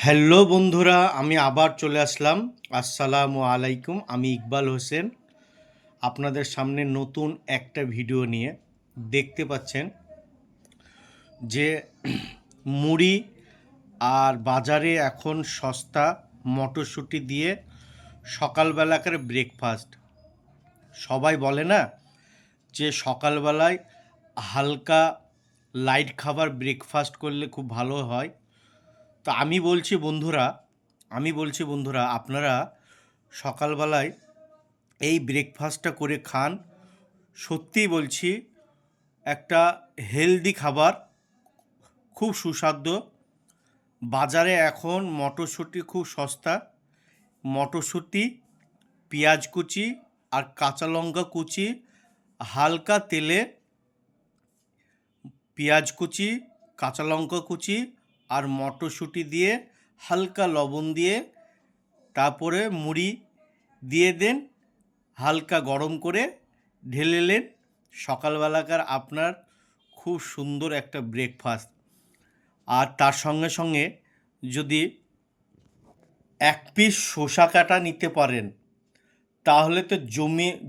Hello বন্ধুরা, আমি আবার চলে আসলাম। আসসালামু আলাইকুম। আমি ইকবাল হোসেন আপনাদের সামনে নতুন একটা ভিডিও নিয়ে। দেখতে পাচ্ছেন যে মুড়ি আর বাজারে এখন সস্তা মটরশুঁটি দিয়ে সকালবেলাকার ব্রেকফাস্ট। সবাই বলে না যে সকালবেলায় হালকা লাইট খাবার ব্রেকফাস্ট করলে খুব ভালো হয়। তো আমি বলছি বন্ধুরা আপনারা সকালবেলায় এই ব্রেকফাস্টটা করে খান। সত্যিই বলছি, একটা হেলদি খাবার, খুব সুস্বাদু। বাজারে এখন মটরশুঁটি খুব সস্তা। মটরশুঁটি, পেঁয়াজ কুচি আর কাঁচা লঙ্কা কুচি হালকা তেলে, পেঁয়াজ কুচি, কাঁচা লঙ্কা কুচি আর মটরশুঁটি দিয়ে হালকা লবণ দিয়ে তারপরে মুড়ি দিয়ে দেন, হালকা গরম করে ঢেলেলেন। সকালবেলাকার আপনার খুব সুন্দর একটা ব্রেকফাস্ট। আর তার সঙ্গে সঙ্গে যদি এক পিস শসা কাটা নিতে পারেন তাহলে তো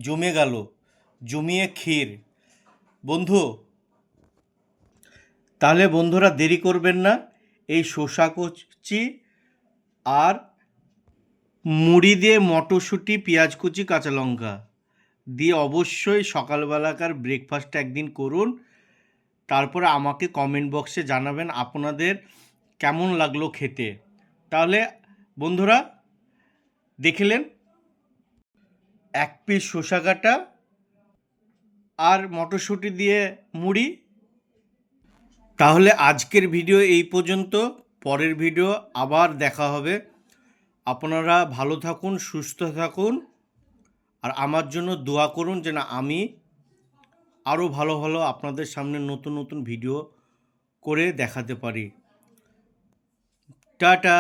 জমে গেল, জমিয়ে ক্ষীর। বন্ধু, তাহলে বন্ধুরা দেরি করবেন না, এই শসা কুচি আর মুড়ি দিয়ে মটরশুঁটি, পেঁয়াজ কুচি, কাঁচা লঙ্কা দিয়ে অবশ্যই সকালবেলাকার ব্রেকফাস্টটা একদিন করুন। তারপরে আমাকে কমেন্ট বক্সে জানাবেন আপনাদের কেমন লাগলো খেতে। তাহলে বন্ধুরা দেখলেন, এক পিস শসা কাটা আর মটরশুঁটি দিয়ে মুড়ি। তাহলে আজকের ভিডিও এই পর্যন্ত। পরের ভিডিও আবার দেখা হবে। আপনারা ভালো থাকুন, সুস্থ থাকুন, আর আমার জন্য দোয়া করুন যেন আমি আরও ভালো ভালো আপনাদের সামনে নতুন নতুন ভিডিও করে দেখাতে পারি। টাটা।